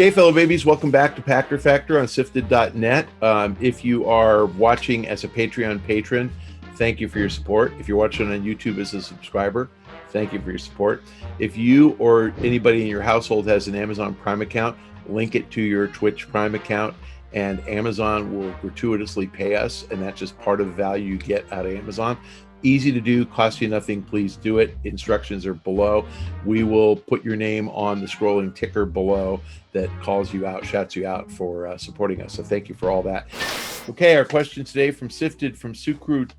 Okay, fellow babies, welcome back to Pachter Factor on SIFTD.net. If you are watching as a Patreon patron, thank you for your support. If you're watching on YouTube as a subscriber, thank you for your support. If you or anybody in your household has an Amazon Prime account, link it to your Twitch Prime account, and Amazon will gratuitously pay us, and that's just part of the value you get out of Amazon. Easy to do, costs you nothing. Please do it. Instructions are below. We will put your name on the scrolling ticker below that calls you out, shouts you out for supporting us. So thank you for all that. Okay, our question today from Sifted from Sukru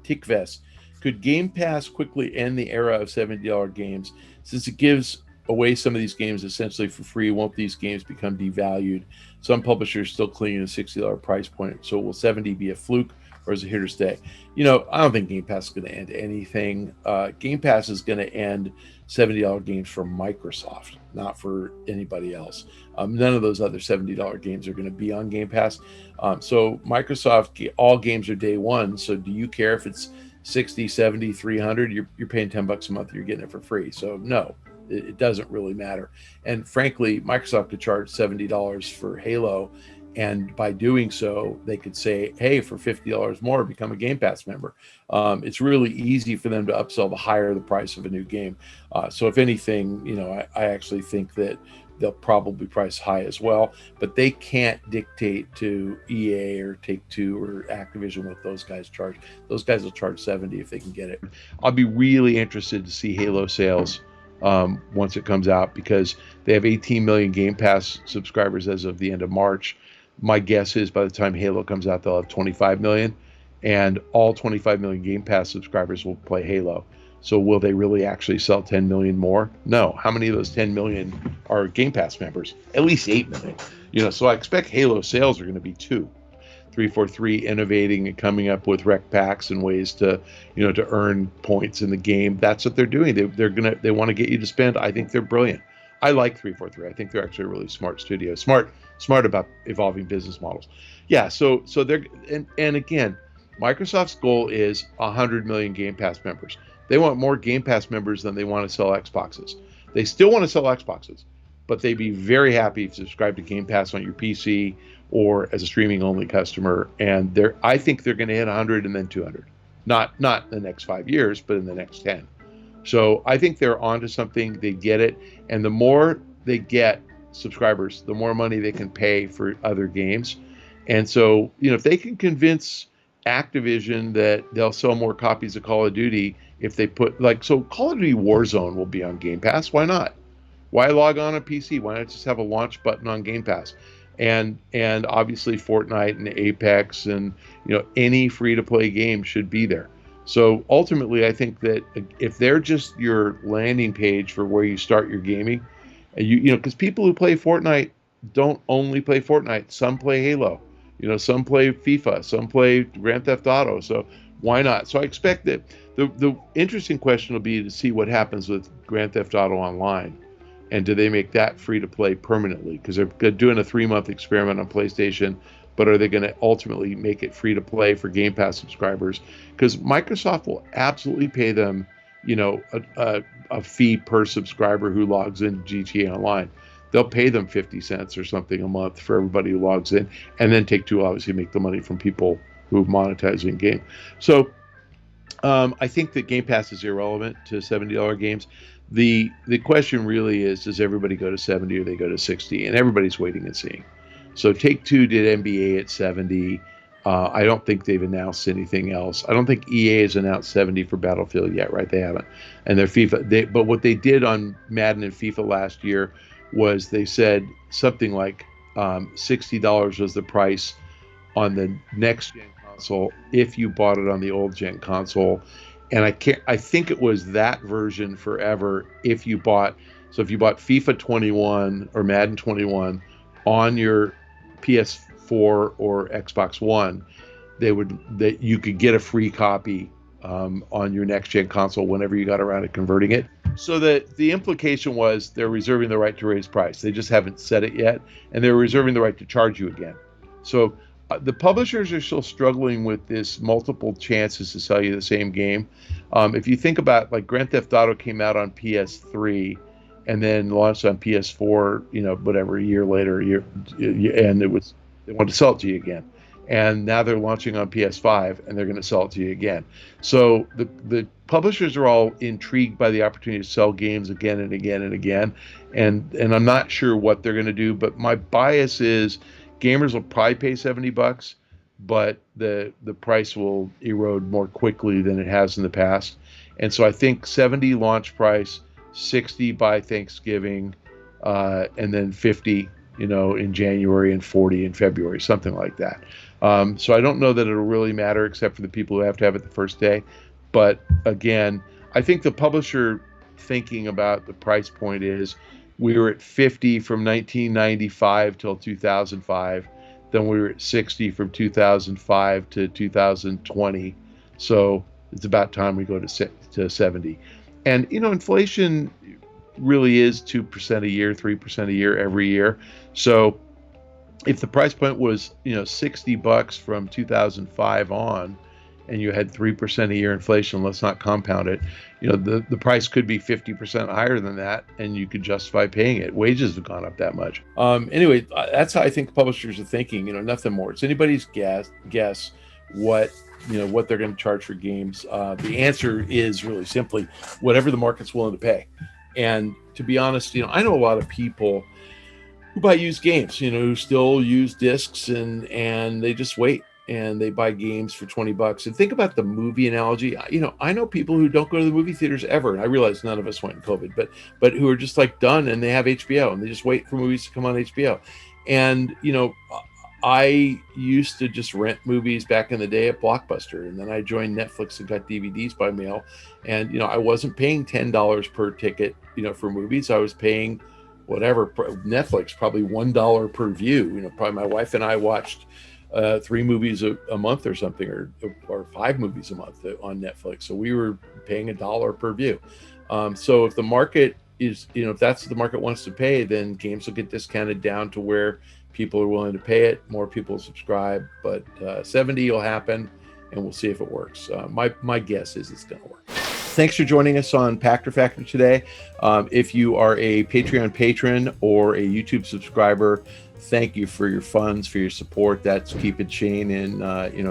Tikves. Could Game Pass quickly end the era of $70 games? Since it gives away some of these games essentially for free, won't these games become devalued? Some publishers still clinging to a $60 price point. So will 70 be a fluke, or is it here to stay? You know, I don't think Game Pass is going to end anything. Game Pass is going to end $70 games for Microsoft, not for anybody else. None of those other $70 games are going to be on Game Pass. So Microsoft, all games are day one. So do you care if it's 60, 70, 300? You're paying $10 a month, you're getting it for free. So no, it doesn't really matter. And frankly, Microsoft could charge $70 for Halo, and by doing so, they could say, hey, for $50 more, become a Game Pass member. It's really easy for them to upsell the higher the price of a new game. So if anything, you know, I actually think that they'll probably price high as well, but they can't dictate to EA or Take-Two or Activision what those guys charge. Those guys will charge 70 if they can get it. I'll be really interested to see Halo sales once it comes out, because they have 18 million Game Pass subscribers as of the end of March. My guess is by the time Halo comes out, they'll have 25 million, and all 25 million Game Pass subscribers will play Halo. So will they really actually sell 10 million more? No. How many of those 10 million are Game Pass members? At least 8 million. You know, so I expect Halo sales are going to be 343 innovating and coming up with rec packs and ways to, you know, to earn points in the game. That's what they're doing. They want to get you to spend. I think they're brilliant. I like 343. I think they're actually a really smart studio. Smart about evolving business models. Yeah, so they're, and again, Microsoft's goal is 100 million Game Pass members. They want more Game Pass members than they want to sell Xboxes. They still want to sell Xboxes, but they'd be very happy if you subscribe to Game Pass on your PC or as a streaming only customer. And I think they're going to hit 100 and then 200. Not in the next 5 years, but in the next 10. So I think they're onto something. They get it. And the more they get subscribers, the more money they can pay for other games. And so, you know, if they can convince Activision that they'll sell more copies of Call of Duty if they put, like, so Call of Duty Warzone will be on Game Pass. Why not? Why log on a PC? Why not just have a launch button on Game Pass? And obviously Fortnite and Apex and, you know, any free-to-play game should be there. So ultimately, I think that if they're just your landing page for where you start your gaming, and you know, because people who play Fortnite don't only play Fortnite. Some play Halo, you know, some play FIFA, some play Grand Theft Auto. So why not? So I expect that the interesting question will be to see what happens with Grand Theft Auto Online, and do they make that free to play permanently? Because they're doing a 3-month experiment on PlayStation. But are they going to ultimately make it free to play for Game Pass subscribers? Because Microsoft will absolutely pay them, you know, a fee per subscriber who logs in GTA Online. They'll pay them 50 cents or something a month for everybody who logs in, and then Take-Two obviously make the money from people who monetize in game. So I think that Game Pass is irrelevant to $70 games. The question really is, does everybody go to 70 or they go to 60? And everybody's waiting and seeing. So Take-Two did NBA at 70. I don't think they've announced anything else. I don't think EA has announced 70 for Battlefield yet, right? They haven't. And their FIFA, but what they did on Madden and FIFA last year was they said something like $60 was the price on the next gen console if you bought it on the old gen console. And I think it was that version forever if you bought FIFA 21 or Madden 21 on your PS4 or Xbox One, that you could get a free copy on your next gen console whenever you got around to converting it. So that the implication was they're reserving the right to raise price. They just haven't said it yet, and they're reserving the right to charge you again. So the publishers are still struggling with this multiple chances to sell you the same game. If you think about, like, Grand Theft Auto came out on PS3 and then launched on PS4, whatever, a year later, and they wanted to sell it to you again. And now they're launching on PS5, and they're going to sell it to you again. So the publishers are all intrigued by the opportunity to sell games again and again and again. And I'm not sure what they're going to do, but my bias is gamers will probably pay $70, but the price will erode more quickly than it has in the past. And so I think 70 launch price, 60 by Thanksgiving, and then 50, in January, and 40 in February, something like that. So I don't know that it'll really matter, except for the people who have to have it the first day. But again, I think the publisher thinking about the price point is, we were at 50 from 1995 till 2005. Then we were at 60 from 2005 to 2020. So it's about time we go to 70. And, inflation really is 2% a year, 3% a year every year. So if the price point was, $60 from 2005 on, and you had 3% a year inflation, let's not compound it, the price could be 50% higher than that, and you could justify paying it. Wages have gone up that much. Anyway, that's how I think publishers are thinking, nothing more. It's anybody's guess what they're going to charge for games. The answer is really simply whatever the market's willing to pay. And to be honest, I know a lot of people who buy used games, who still use discs, and they just wait and they buy games for $20. And think about the movie analogy. I know people who don't go to the movie theaters ever, and I realize none of us went in COVID, but who are just like done, and they have HBO and they just wait for movies to come on HBO. And I used to just rent movies back in the day at Blockbuster, and then I joined Netflix and got DVDs by mail. And I wasn't paying $10 per ticket, for movies. I was paying whatever, Netflix, probably $1 per view. Probably my wife and I watched 3 movies a month or something, or 5 movies a month on Netflix. So we were paying $1 per view. So if the market is, if that's what the market wants to pay, then games will get discounted down to where people are willing to pay it. More people subscribe, but 70 will happen, and we'll see if it works. My guess is it's going to work. Thanks for joining us on Pachter Factor today. If you are a Patreon patron or a YouTube subscriber, thank you for your funds, for your support. That's keeping Shane in,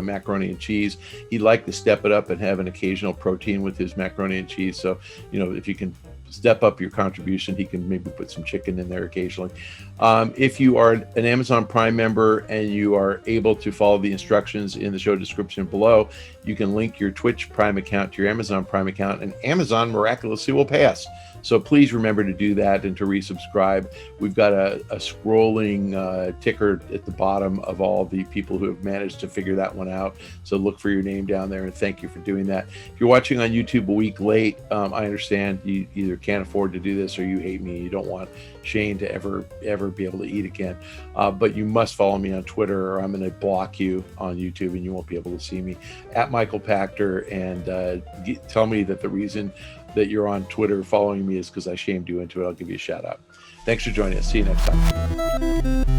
macaroni and cheese. He'd like to step it up and have an occasional protein with his macaroni and cheese. So, if you can step up your contribution, he can maybe put some chicken in there occasionally. If you are an Amazon Prime member and you are able to follow the instructions in the show description below, you can link your Twitch Prime account to your Amazon Prime account, and Amazon miraculously will pay us. So please remember to do that and to resubscribe. We've got a scrolling ticker at the bottom of all the people who have managed to figure that one out. So look for your name down there, and thank you for doing that. If you're watching on YouTube a week late, I understand you either can't afford to do this or you hate me. You don't want Shane to ever be able to eat again. But you must follow me on Twitter, or I'm going to block you on YouTube and you won't be able to see me, at Michael Pachter, and tell me that the reason that you're on Twitter following me is because I shamed you into it. I'll give you a shout out. Thanks for joining us. See you next time.